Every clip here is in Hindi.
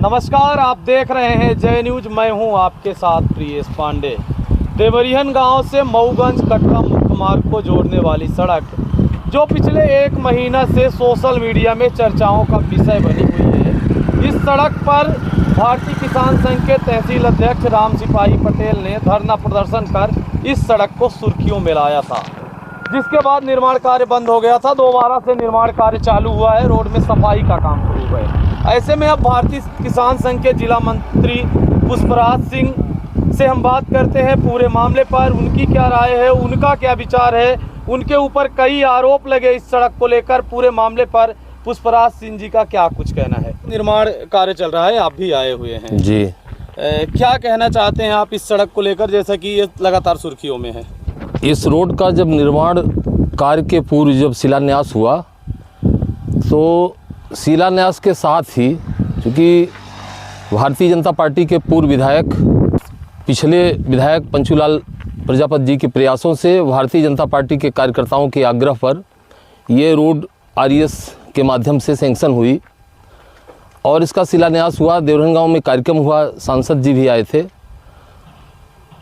नमस्कार, आप देख रहे हैं जय न्यूज। मैं हूं आपके साथ प्रियेश पांडे। देवरिहन गांव से मऊगंज कटरा मुख्य मार्ग को जोड़ने वाली सड़क जो पिछले एक महीना से सोशल मीडिया में चर्चाओं का विषय बनी हुई है। इस सड़क पर भारतीय किसान संघ के तहसील अध्यक्ष राम सिपाही पटेल ने धरना प्रदर्शन कर इस सड़क को सुर्खियों में लाया था, जिसके बाद निर्माण कार्य बंद हो गया था। दोबारा से निर्माण कार्य चालू हुआ है। रोड में सफाई का काम शुरू हुआ है। ऐसे में अब भारतीय किसान संघ के जिला मंत्री पुष्पराज सिंह से हम बात करते हैं पूरे मामले पर। उनकी क्या राय है, उनका क्या विचार है। उनके ऊपर कई आरोप लगे इस सड़क को लेकर। पूरे मामले पर पुष्पराज सिंह जी का क्या कुछ कहना है। निर्माण कार्य चल रहा है, आप भी आए हुए हैं जी। क्या कहना चाहते हैं आप इस सड़क को लेकर, जैसा कि ये लगातार सुर्खियों में है। इस रोड का जब निर्माण कार्य के पूर्व जब शिलान्यास हुआ तो शिलान्यास के साथ ही, क्योंकि भारतीय जनता पार्टी के पूर्व विधायक, पिछले विधायक पंचूलाल प्रजापति जी के प्रयासों से भारतीय जनता पार्टी के कार्यकर्ताओं के आग्रह पर ये रोड आरईएस के माध्यम से सैंक्शन हुई और इसका शिलान्यास हुआ। देवरिहन गांव में कार्यक्रम हुआ, सांसद जी भी आए थे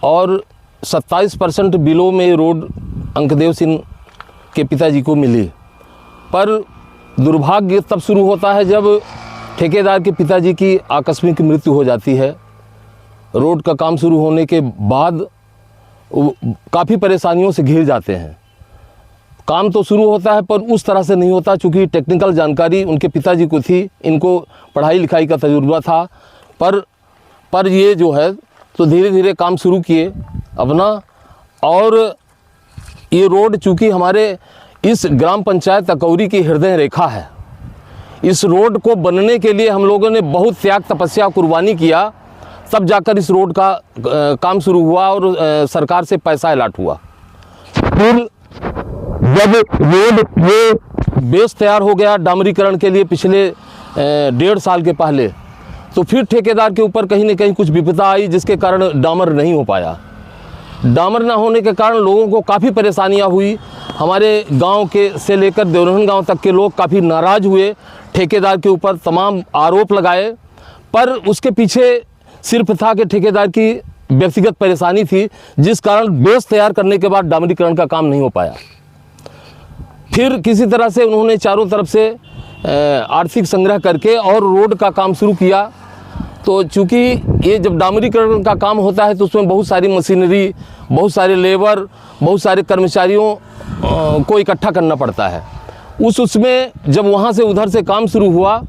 और 27% बिलो में रोड अंकदेव सिंह के पिताजी को मिली। पर दुर्भाग्य तब शुरू होता है जब ठेकेदार के पिताजी की आकस्मिक मृत्यु हो जाती है। रोड का काम शुरू होने के बाद काफ़ी परेशानियों से घिर जाते हैं। काम तो शुरू होता है पर उस तरह से नहीं होता, चूँकि टेक्निकल जानकारी उनके पिताजी को थी, इनको पढ़ाई लिखाई का तजुर्बा था। पर ये जो है तो धीरे धीरे काम शुरू किए अपना। और ये रोड चूँकि हमारे इस ग्राम पंचायत अकौरी की हृदय रेखा है, इस रोड को बनने के लिए हम लोगों ने बहुत त्याग तपस्या कुर्बानी किया, तब जाकर इस रोड का काम शुरू हुआ और सरकार से पैसा अलॉट हुआ। फिर जब रोड ये बेस तैयार हो गया डामरीकरण के लिए पिछले 1.5 साल के पहले, तो फिर ठेकेदार के ऊपर कहीं न कहीं कुछ विपदा आई, जिसके कारण डामर नहीं हो पाया। डामर ना होने के कारण लोगों को काफ़ी परेशानियां हुई। हमारे गांव के से लेकर देवरिहन गांव तक के लोग काफ़ी नाराज़ हुए, ठेकेदार के ऊपर तमाम आरोप लगाए। पर उसके पीछे सिर्फ था कि ठेकेदार की व्यक्तिगत परेशानी थी, जिस कारण बेस तैयार करने के बाद डामरीकरण का काम नहीं हो पाया। फिर किसी तरह से उन्होंने चारों तरफ से आर्थिक संग्रह करके और रोड का काम शुरू किया। तो चूँकि ये जब डामरीकरण का काम होता है तो उसमें बहुत सारी मशीनरी, बहुत सारे लेबर, बहुत सारे कर्मचारियों को इकट्ठा करना पड़ता है। उसमें जब वहाँ से उधर से काम शुरू हुआ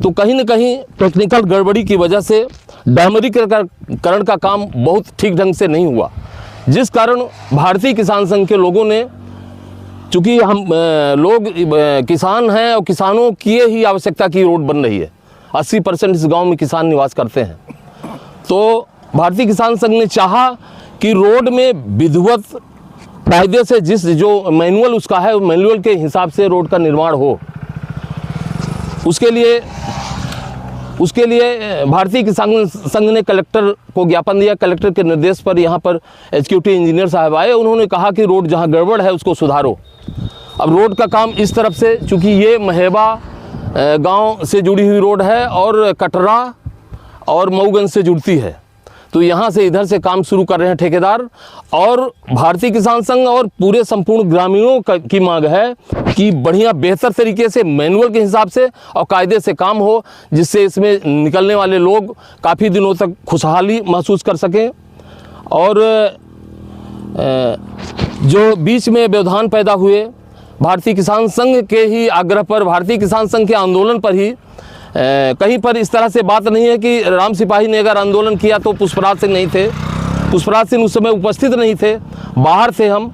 तो कहीं न कहीं टेक्निकल गड़बड़ी की वजह से डामरीकरण का काम बहुत ठीक ढंग से नहीं हुआ, जिस कारण भारतीय किसान संघ के लोगों ने, चूँकि हम लोग किसान हैं और किसानों की ही आवश्यकता की रोड बन रही है, 80% इस गांव में किसान निवास करते हैं, तो भारतीय किसान संघ ने चाहा कि रोड में विधिवत कायदे से जो मैनुअल उसका है, मैनुअल के हिसाब से रोड का निर्माण हो। उसके लिए भारतीय किसान संघ ने कलेक्टर को ज्ञापन दिया। कलेक्टर के निर्देश पर यहाँ पर एग्जीक्यूटिव इंजीनियर साहब आए। उन्होंने कहा कि रोड जहाँ गड़बड़ है उसको सुधारो। अब रोड का काम इस तरफ से, चूँकि ये महेबा गांव से जुड़ी हुई रोड है और कटरा और मऊगंज से जुड़ती है, तो यहाँ से इधर से काम शुरू कर रहे हैं ठेकेदार। और भारतीय किसान संघ और पूरे संपूर्ण ग्रामीणों की मांग है कि बढ़िया बेहतर तरीके से मैनुअल के हिसाब से और कायदे से काम हो, जिससे इसमें निकलने वाले लोग काफ़ी दिनों तक खुशहाली महसूस कर सकें। और जो बीच में व्यवधान पैदा हुए, भारतीय किसान संघ के ही आग्रह पर, भारतीय किसान संघ के आंदोलन पर ही, कहीं पर इस तरह से बात नहीं है कि राम सिपाही ने अगर आंदोलन किया तो पुष्पराज सिंह नहीं थे। पुष्पराज सिंह उस समय उपस्थित नहीं थे, बाहर थे हम,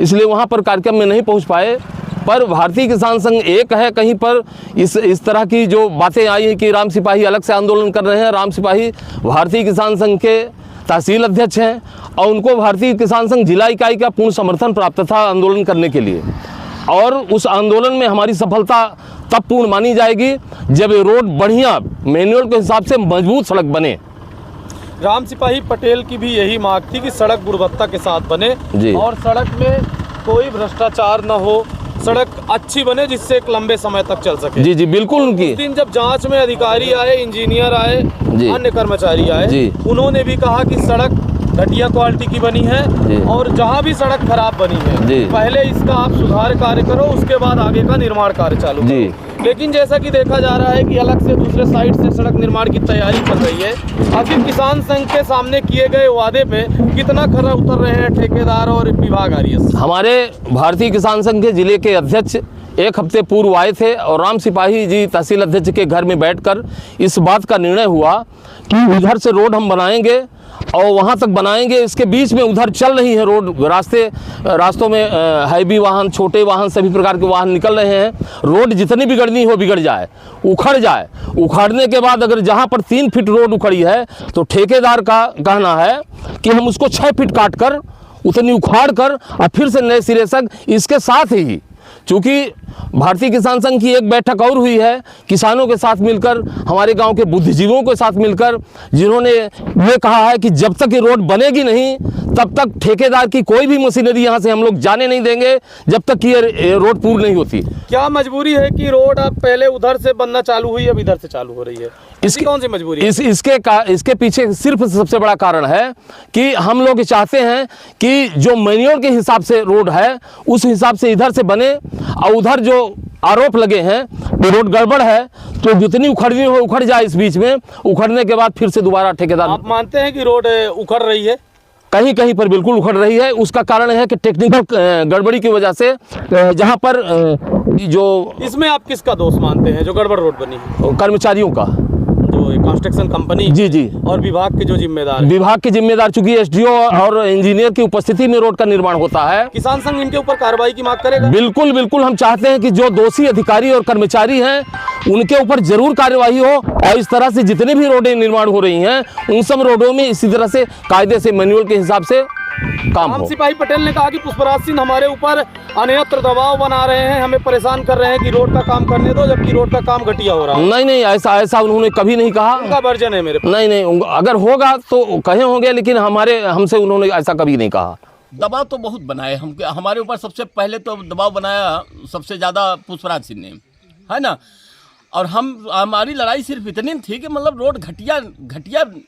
इसलिए वहाँ पर कार्यक्रम में नहीं पहुँच पाए। पर भारतीय किसान संघ एक है। कहीं पर इस तरह की जो बातें आई हैं कि राम सिपाही अलग से आंदोलन कर रहे हैं, राम सिपाही भारतीय किसान संघ के तहसील अध्यक्ष हैं और उनको भारतीय किसान संघ जिला इकाई का पूर्ण समर्थन प्राप्त था आंदोलन करने के लिए। और उस आंदोलन में हमारी सफलता तब पूर्ण मानी जाएगी जब ये रोड बढ़िया मैनुअल के हिसाब से मजबूत सड़क बने। राम सिपाही पटेल की भी यही मांग थी कि सड़क गुणवत्ता के साथ बने और सड़क में कोई भ्रष्टाचार न हो, सड़क अच्छी बने जिससे एक लंबे समय तक चल सके। जी जी बिल्कुल उनकी। उस दिन जब जांच में अधिकारी आए, इंजीनियर आए, अन्य कर्मचारी आए, उन्होंने भी कहा कि सड़क घटिया क्वालिटी की बनी है और जहां भी सड़क खराब बनी है पहले इसका आप सुधार कार्य करो, उसके बाद आगे का निर्माण कार्य चालू करो। लेकिन जैसा कि देखा जा रहा है कि अलग से दूसरे साइड से सड़क निर्माण की तैयारी चल रही है। आखिर किसान संघ के सामने किए गए वादे पे कितना खरा उतर रहे हैं ठेकेदार और विभाग आरएस? हमारे भारतीय किसान संघ के जिले के अध्यक्ष एक हफ्ते पूर्व आए थे और राम सिपाही जी तहसील अध्यक्ष के घर में बैठकर इस बात का निर्णय हुआ कि उधर से रोड हम बनाएंगे और वहाँ तक बनाएंगे, इसके बीच में उधर चल रही है रोड, रास्तों में हैवी वाहन, छोटे वाहन, सभी प्रकार के वाहन निकल रहे हैं। रोड जितनी बिगड़नी हो बिगड़ जाए, उखड़ जाए, उखड़ने के बाद अगर जहाँ पर 3 फीट रोड उखड़ी है तो ठेकेदार का कहना है कि हम उसको 6 फीट काट कर उतनी उखाड़ कर और फिर से नए सिरे से। इसके साथ ही चूँकि भारतीय किसान संघ की एक बैठक और हुई है किसानों के साथ मिलकर, हमारे गांव के बुद्धिजीवियों के साथ मिलकर, जिन्होंने ये कहा है कि जब तक ये रोड बनेगी नहीं तब तक ठेकेदार की कोई भी मशीनरी यहाँ से हम लोग जाने नहीं देंगे जब तक कि ये रोड पूरी नहीं होती। क्या मजबूरी है कि रोड अब पहले उधर से बनना चालू हुई, अब इधर से चालू हो रही है? इसकी कौन सी मजबूरी है? इसके पीछे सिर्फ सबसे बड़ा कारण है कि हम लोग चाहते हैं कि जो मैन्योर के हिसाब से रोड है उस हिसाब से इधर से बने और उधर जो आरोप लगे हैं कि रोड गड़बड़ है तो जितनी उखड़नी हो उखड़ जाए, इस बीच में उखड़ने के बाद फिर से दोबारा ठेकेदार। आप मानते हैं कि रोड उखड़ रही है? कहीं कहीं पर बिल्कुल उखड़ रही है। उसका कारण है कि टेक्निकल गड़बड़ी की वजह से जहां पर जो इसमें आप किसका दोष मानते हैं जो गड़बड़ रोड बनी है? कर्मचारियों का, जो कंस्ट्रक्शन कंपनी जी और विभाग के जो जिम्मेदार, विभाग के जिम्मेदार, चूंकि एसडीओ और इंजीनियर की उपस्थिति में रोड का निर्माण होता है। किसान संघ इनके ऊपर कार्रवाई की मांग करेगा? बिल्कुल बिल्कुल, हम चाहते हैं कि जो दोषी अधिकारी और कर्मचारी हैं उनके ऊपर जरूर कार्यवाही हो और इस तरह से जितनी भी रोडें निर्माण हो रही हैं उन सब रोडों में इसी तरह से कायदे से मैनुअल के हिसाब से काम हो। राम सिपाही पटेल ने कहा कि पुष्पराज सिंह हमारे ऊपर अन्यत्र दबाव बना रहे हैं, हमें परेशान कर रहे हैं कि रोड का काम करने दो, जबकि रोड का काम घटिया हो रहा है। नहीं, ऐसा उन्होंने कभी नहीं कहा। उनका वर्जन है मेरे पास। नहीं, अगर होगा तो कहे होंगे, लेकिन हमसे उन्होंने ऐसा कभी नहीं कहा। दबाव तो बहुत बनाए हमारे ऊपर। सबसे पहले तो दबाव बनाया सबसे ज़्यादा पुष्पराज सिंह ने, है ना। और हमारी लड़ाई सिर्फ इतनी थी कि मतलब रोड घटिया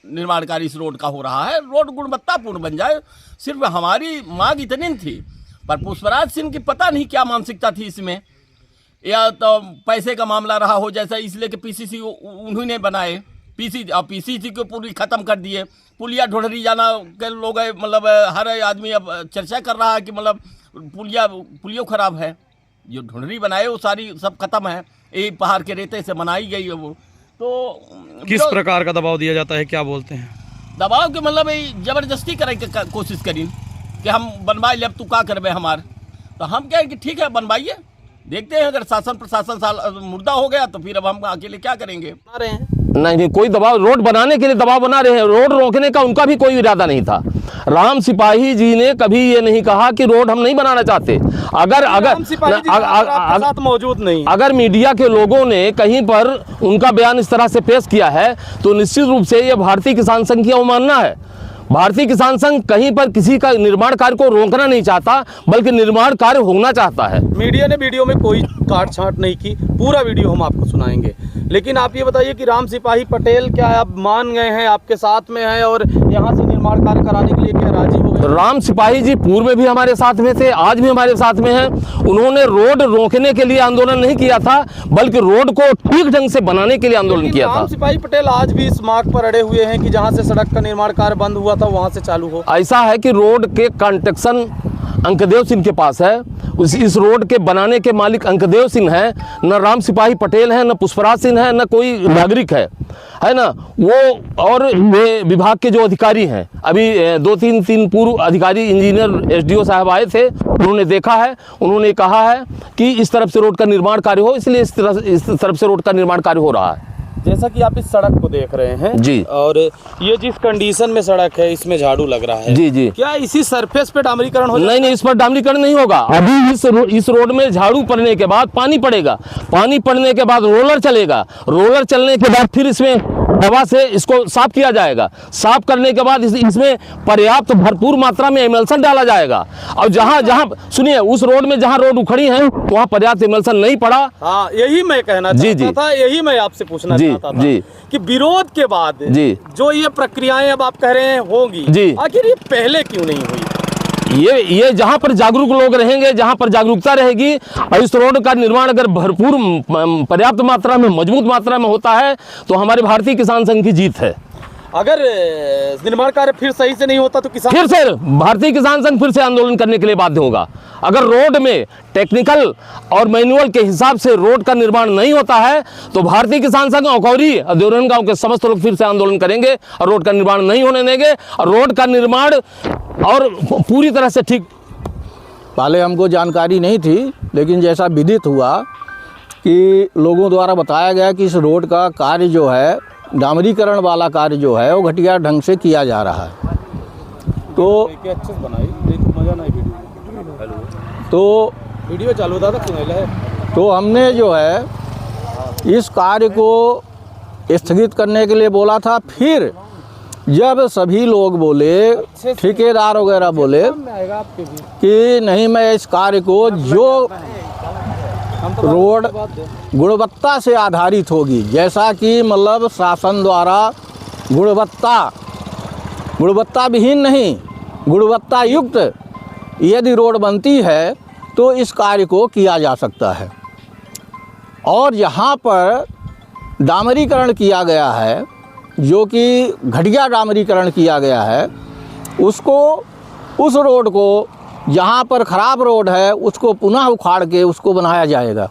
निर्माण कार्य इस रोड का हो रहा है, रोड गुणवत्तापूर्ण बन जाए, सिर्फ हमारी मांग इतनी थी। पर पुष्पराज सिंह की पता नहीं क्या मानसिकता थी इसमें, या तो पैसे का मामला रहा हो जैसा, इसलिए कि पीसीसी उन्होंने बनाए, पीसीसी को पूरी ख़त्म कर दिए। पुलिया ढोढ़री जाना के लोग मतलब हर आदमी अब चर्चा कर रहा है कि मतलब पुलियो खराब है। जो ढोढ़री बनाए वो सारी सब खत्म है, ये पहाड़ के रेते से बनाई गई है वो। तो किस प्रकार का दबाव दिया जाता है, क्या बोलते हैं? दबाव के मतलब जबरदस्ती करे के कोशिश करी कि हम बनवाए ले, अब तू का करबे हमार। तो हम कहें कि ठीक है बनवाइए, देखते हैं अगर शासन प्रशासन साल मुर्दा हो गया तो फिर अब हम अकेले क्या करेंगे। नहीं, कोई दबाव, रोड बनाने के लिए दबाव बना रहे हैं, रोड रोकने का उनका भी कोई इरादा नहीं था। राम सिपाही जी ने कभी ये नहीं कहा कि रोड हम नहीं बनाना चाहते। साथ मौजूद नहीं, अगर मीडिया के लोगों ने कहीं पर उनका बयान इस तरह से पेश किया है तो निश्चित रूप से ये भारतीय किसान संघ की अवमानना है। भारतीय किसान संघ कहीं पर किसी का निर्माण कार्य को रोकना नहीं चाहता, बल्कि निर्माण कार्य होना चाहता है। मीडिया ने वीडियो में कोई काट छांट नहीं की, पूरा वीडियो हम आपको सुनाएंगे। लेकिन आप ये बताइए कि राम सिपाही पटेल क्या आप मान गए हैं, आपके साथ में हैं और यहाँ से निर्माण कार्य कराने के लिए क्या राजी हो गए? राम सिपाही जी पूर्व में भी हमारे साथ में थे, आज भी हमारे साथ में हैं। उन्होंने रोड रोकने के लिए आंदोलन नहीं किया था, बल्कि रोड को ठीक ढंग से बनाने के लिए आंदोलन किया था। राम सिपाही पटेल आज भी इस मार्ग पर अड़े हुए हैं कि जहाँ से सड़क का निर्माण कार्य बंद हुआ था वहाँ से चालू हो। ऐसा है कि रोड के कंस्ट्रक्शन अंकदेव सिंह के पास है, इस रोड के बनाने के मालिक अंकदेव सिंह हैं, न राम सिपाही पटेल हैं, न पुष्पराज सिंह हैं, न कोई नागरिक है ना। वो और ये विभाग के जो अधिकारी हैं, अभी 2-3 पूर्व अधिकारी इंजीनियर एसडीओ साहब आए थे, उन्होंने देखा है, उन्होंने कहा है कि इस तरफ से रोड का निर्माण कार्य हो, इसलिए इस तरफ से रोड का निर्माण कार्य हो रहा है। जैसा कि आप इस सड़क को देख रहे हैं जी। और ये जिस कंडीशन में सड़क है इसमें झाड़ू लग रहा है जी जी। क्या इसी सरफेस पे डामरीकरण हो नहीं, इस पर डामरीकरण नहीं होगा। अभी इस रोड में झाड़ू पड़ने के बाद पानी पड़ेगा, पानी पड़ने के बाद रोलर चलेगा, रोलर चलने के बाद फिर इसमें हवा से इसको साफ किया जाएगा, साफ करने के बाद इसमें पर्याप्त भरपूर मात्रा में एमल्सन डाला जाएगा। और जहाँ सुनिए, उस रोड में जहाँ रोड उखड़ी है वहाँ पर्याप्त एमल्सन नहीं पड़ा। हाँ, यही मैं कहना चाहता था, यही मैं आपसे पूछना चाहता था कि विरोध के बाद जो ये प्रक्रियाएं अब आप कह रहे हैं होंगी, आखिर ये पहले क्यों नहीं हुई? ये जहाँ पर जागरूक लोग रहेंगे, जहाँ पर जागरूकता रहेगी और इस रोड का निर्माण अगर भरपूर पर्याप्त मात्रा में, मजबूत मात्रा में होता है तो हमारे भारतीय किसान संघ की जीत है। अगर निर्माण कार्य फिर सही से नहीं होता तो किसान फिर से भारतीय किसान संघ फिर से आंदोलन करने के लिए बाध्य होगा। अगर रोड में टेक्निकल और मैनुअल के हिसाब से रोड का निर्माण नहीं होता है तो भारतीय किसान संघ औखौरी और देवरन गांव के समस्त लोग फिर से आंदोलन करेंगे और रोड का निर्माण नहीं होने देंगे। और रोड का निर्माण और पूरी तरह से ठीक, पहले हमको जानकारी नहीं थी, लेकिन जैसा विदित हुआ कि लोगों द्वारा बताया गया कि इस रोड का कार्य जो है, डामरीकरण वाला कार्य जो है, वो घटिया ढंग से किया जा रहा है। तो अच्छे से बनाई, मजा नहीं तो वीडियो चालू था तो हमने जो है इस कार्य को स्थगित करने के लिए बोला था। फिर जब सभी लोग बोले, ठेकेदार वगैरह बोले कि नहीं, मैं इस कार्य को जो रोड गुणवत्ता से आधारित होगी, जैसा कि मतलब शासन द्वारा गुणवत्ता विहीन नहीं, गुणवत्ता युक्त यदि रोड बनती है तो इस कार्य को किया जा सकता है। और यहाँ पर डामरीकरण किया गया है, जो कि घटिया डामरीकरण किया गया है, उसको, उस रोड को, जहाँ पर ख़राब रोड है उसको पुनः उखाड़ के उसको बनाया जाएगा।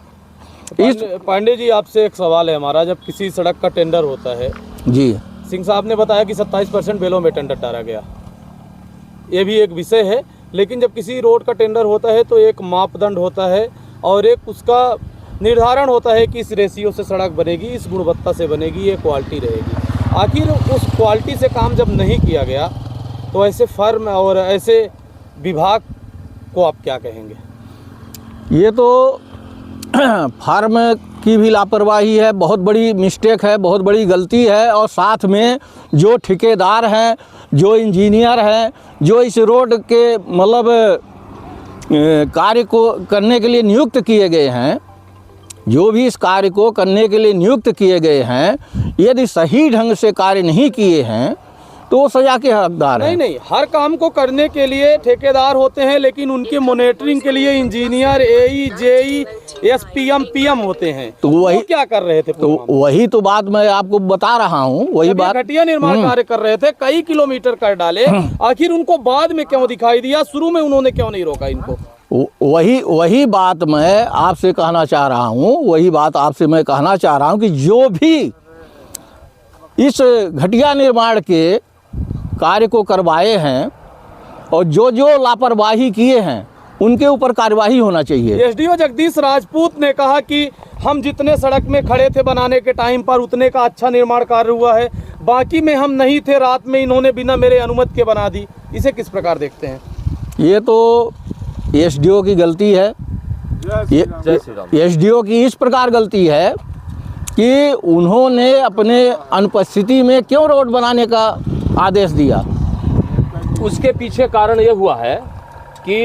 पांडे जी, आपसे एक सवाल है हमारा। जब किसी सड़क का टेंडर होता है जी, सिंह साहब ने बताया कि 27% बेलों में टेंडर टारा गया, ये भी एक विषय है। लेकिन जब किसी रोड का टेंडर होता है तो एक मापदंड होता है और एक उसका निर्धारण होता है कि इस रेशियो से सड़क बनेगी, इस गुणवत्ता से बनेगी, ये क्वालिटी रहेगी। आखिर उस क्वालिटी से काम जब नहीं किया गया तो ऐसे फर्म और ऐसे विभाग को आप क्या कहेंगे? ये तो फार्म की भी लापरवाही है, बहुत बड़ी मिस्टेक है, बहुत बड़ी गलती है। और साथ में जो ठेकेदार हैं, जो इंजीनियर हैं, जो इस रोड के मतलब कार्य को करने के लिए नियुक्त किए गए हैं, जो भी इस कार्य को करने के लिए नियुक्त किए गए हैं, यदि सही ढंग से कार्य नहीं किए हैं तो वो सजा के हकदार हैं। नहीं, हर काम को करने के लिए ठेकेदार होते हैं, लेकिन उनके मॉनिटरिंग के लिए इंजीनियर, एई, जेई, एसपीएम, पीएम होते हैं। तो वही क्या कर रहे थे? तो वही तो बात मैं आपको बता रहा हूँ, वही बात। घटिया निर्माण कार्य कर रहे थे, कई किलोमीटर कर डाले, आखिर उनको बाद में क्यों दिखाई दिया? शुरू में उन्होंने क्यों नहीं रोका इनको? वही बात मैं आपसे कहना चाह रहा हूँ, वही बात आपसे मैं कहना चाह रहा हूँ कि जो भी इस घटिया निर्माण के कार्य को करवाए हैं और जो लापरवाही किए हैं उनके ऊपर कार्यवाही होना चाहिए। एसडीओ जगदीश राजपूत ने कहा कि हम जितने सड़क में खड़े थे बनाने के टाइम पर उतने का अच्छा निर्माण कार्य हुआ है, बाकी में हम नहीं थे, रात में इन्होंने बिना मेरे अनुमति के बना दी। इसे किस प्रकार देखते हैं? ये तो एसडीओ की गलती है। एसडीओ की इस प्रकार गलती है कि उन्होंने अपने अनुपस्थिति में क्यों रोड बनाने का आदेश दिया। उसके पीछे कारण ये हुआ है कि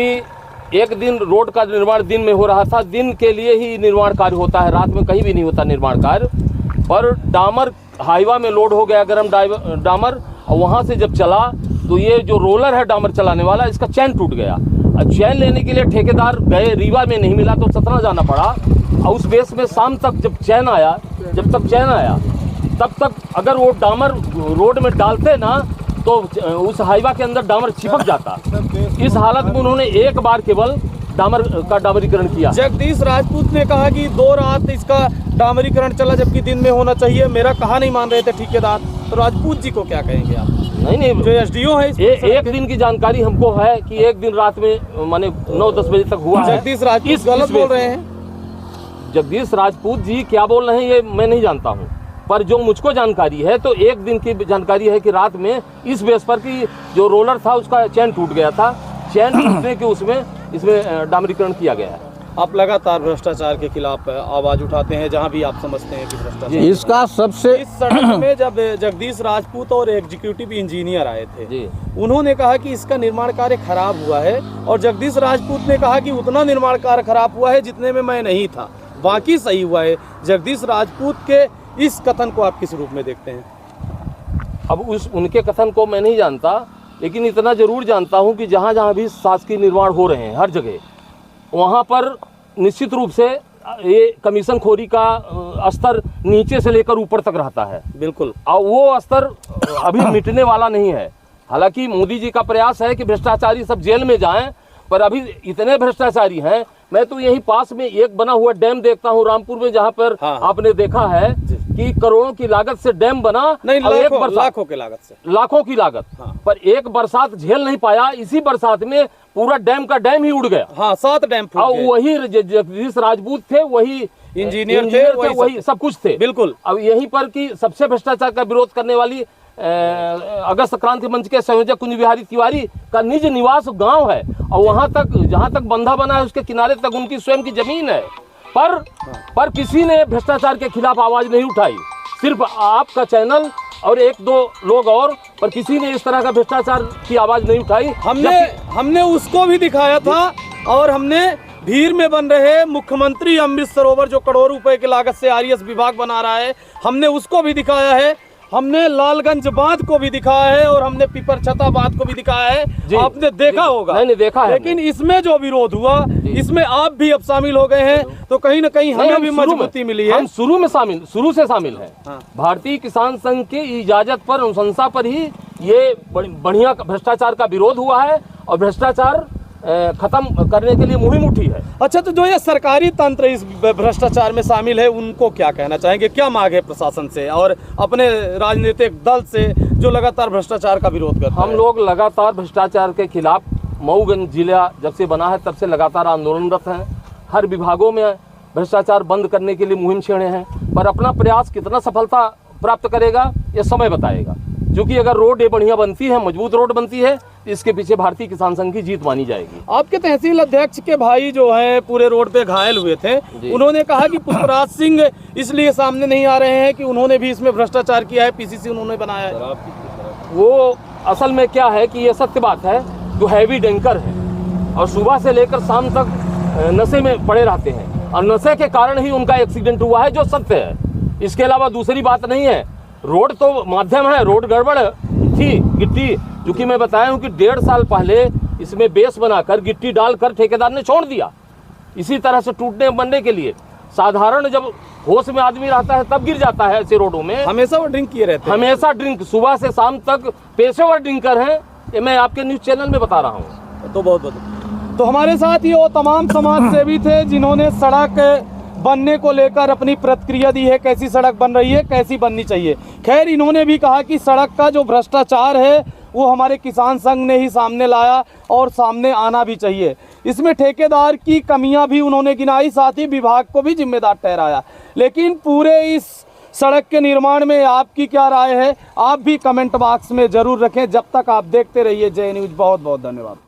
एक दिन रोड का निर्माण दिन में हो रहा था, दिन के लिए ही निर्माण कार्य होता है, रात में कहीं भी नहीं होता निर्माण कार्य। पर डामर हाईवा में लोड हो गया, गर्म डामर, और वहाँ से जब चला तो ये जो रोलर है डामर चलाने वाला, इसका चैन टूट गया। चैन लेने के लिए ठेकेदार गए, रीवा में नहीं मिला तो सतना जाना पड़ा। और उस बेस में शाम तक जब तक चैन आया तब तक अगर वो डामर रोड में डालते ना तो उस हाईवा के अंदर डामर चिपक जाता। इस हालत में उन्होंने एक बार केवल डामर का डामरीकरण किया। जगदीश राजपूत ने कहा कि 2 रात इसका डामरीकरण चला जबकि दिन में होना चाहिए। मेरा कहा नहीं मान रहे थे ठेकेदार, तो राजपूत जी को क्या कहेंगे आप? नहीं, जो एसडीओ है एक दिन की जानकारी हमको है कि एक दिन रात में माने 9-10 बजे तक हुआ है। जगदीश राजपूत गलत बोल रहे हैं। जगदीश राजपूत जी क्या बोल रहे हैं ये मैं नहीं जानता हूँ, पर जो मुझको जानकारी है तो एक दिन की जानकारी है कि रात में इस बेस पर कि जो रोलर था उसका चैन टूट गया था, चैन टूटने के इसमें डामरीकरण किया गया है। आप लगातार भ्रष्टाचार के खिलाफ आवाज उठाते हैं जहां भी आप समझते हैं कि भ्रष्टाचार। इसका सबसे इस सड़क में जब जगदीश राजपूत और एग्जीक्यूटिव इंजीनियर आए थे जी, उन्होंने कहा कि इसका निर्माण कार्य खराब हुआ है, और जगदीश राजपूत ने कहा कि उतना निर्माण कार्य खराब हुआ है जितने में मैं नहीं था, बाकी सही हुआ है। जगदीश राजपूत के इस कथन को आप किस रूप में देखते हैं? अब उनके कथन को मैं नहीं जानता, लेकिन इतना जरूर जानता हूं कि जहां जहां भी शासकीय निर्माण हो रहे हैं हर जगह, वहां पर निश्चित रूप से ये कमीशन खोरी का स्तर नीचे से लेकर ऊपर तक रहता है। बिल्कुल। और वो स्तर अभी मिटने वाला नहीं है। हालांकि मोदी जी का प्रयास है कि भ्रष्टाचारी सब जेल में जाएं, पर अभी इतने भ्रष्टाचारी हैं। मैं तो यहीं पास में एक बना हुआ डैम देखता हूं रामपुर में, जहां पर हाँ। आपने देखा है कि करोड़ों की लागत से डैम बना, नहीं, लाखों की लागत से, लाखों की लागत, हाँ। पर एक बरसात झेल नहीं पाया। इसी बरसात में पूरा डैम का डैम ही उड़ गया। हाँ, 7 डैम फूट और गए। वही जगदीश राजपूत थे, वही इंजीनियर थे, वही सब कुछ थे। बिल्कुल। अब यहीं पर कि सबसे भ्रष्टाचार का विरोध करने वाली अगस्त क्रांति मंच के संयोजक कुंज बिहारी तिवारी का निज निवास गांव है, और वहां तक जहां तक बंधा बना है उसके किनारे तक उनकी स्वयं की जमीन है। पर किसी ने भ्रष्टाचार के खिलाफ आवाज नहीं उठाई, सिर्फ आपका चैनल और 1-2 लोग और, पर किसी ने इस तरह का भ्रष्टाचार की आवाज नहीं उठाई। हमने उसको भी दिखाया था, और हमने भीड़ में बन रहे मुख्यमंत्री अमृत सरोवर जो करोड़ों रुपए की लागत से आरईएस विभाग बना रहा है, हमने उसको भी दिखाया है। हमने लालगंज बांध को भी दिखाया है, और हमने पिपरछता बांध को भी दिखाया है। आपने देखा होगा। नहीं देखा है। लेकिन इसमें जो विरोध हुआ, इसमें आप भी अब शामिल हो गए हैं, तो कहीं ना कहीं हमें भी मजबूती मिली है। हम शुरू से शामिल हैं। हाँ। भारतीय किसान संघ की इजाजत पर, अनुशंसा पर ही ये बढ़िया भ्रष्टाचार का विरोध हुआ है, और भ्रष्टाचार खत्म करने के लिए मुहिम उठी है। अच्छा, तो जो ये सरकारी तंत्र इस भ्रष्टाचार में शामिल है, उनको क्या कहना चाहेंगे? क्या मांग है प्रशासन से और अपने राजनीतिक दल से जो लगातार भ्रष्टाचार का विरोध करते हैं? हम लोग लगातार भ्रष्टाचार के खिलाफ मऊगंज जिला जब से बना है तब से लगातार आंदोलनरत हैं। हर विभागों में भ्रष्टाचार बंद करने के लिए मुहिम छेड़े हैं, पर अपना प्रयास कितना सफलता प्राप्त करेगा ये समय बताएगा। क्योंकि अगर रोड ये बढ़िया बनती है, मजबूत रोड बनती है, इसके पीछे भारतीय किसान संघ की जीत मानी जाएगी। आपके तहसील अध्यक्ष के भाई जो है पूरे रोड पे घायल हुए थे, उन्होंने कहा कि पुष्पराज सिंह इसलिए सामने नहीं आ रहे हैं कि उन्होंने भी इसमें भ्रष्टाचार किया है, पीसीसी उन्होंने बनाया है। वो असल में क्या है कि ये सत्य बात है, जो हैवी डैंकर है और सुबह से लेकर शाम तक नशे में पड़े रहते हैं, और नशे के कारण ही उनका एक्सीडेंट हुआ है, जो सत्य है। इसके अलावा दूसरी बात नहीं है। रोड तो माध्यम है, रोड गड़बड़ थी, गिट्टी, क्योंकि मैं बताया हूँ कि 1.5 साल पहले इसमें बेस बनाकर गिट्टी डालकर ठेकेदार ने छोड़ दिया, इसी तरह से टूटने बनने के लिए। साधारण जब होश में आदमी रहता है तब गिर जाता है ऐसे रोडों में। हमेशा वो ड्रिंक किए रहते हैं, हमेशा ड्रिंक, सुबह से शाम तक पेशेवर ड्रिंकर हैं, ये मैं आपके न्यूज़ चैनल में बता रहा हूँ। तो बहुत तो हमारे साथ ये वो तमाम समाज सेवी थे जिन्होंने सड़क बनने को लेकर अपनी प्रतिक्रिया दी है, कैसी सड़क बन रही है, कैसी बननी चाहिए। खैर, इन्होंने भी कहा कि सड़क का जो भ्रष्टाचार है वो हमारे किसान संघ ने ही सामने लाया, और सामने आना भी चाहिए। इसमें ठेकेदार की कमियां भी उन्होंने गिनाई, साथ ही विभाग को भी जिम्मेदार ठहराया। लेकिन पूरे इस सड़क के निर्माण में आपकी क्या राय है, आप भी कमेंट बॉक्स में जरूर रखें। जब तक आप देखते रहिए जय न्यूज़। बहुत बहुत धन्यवाद।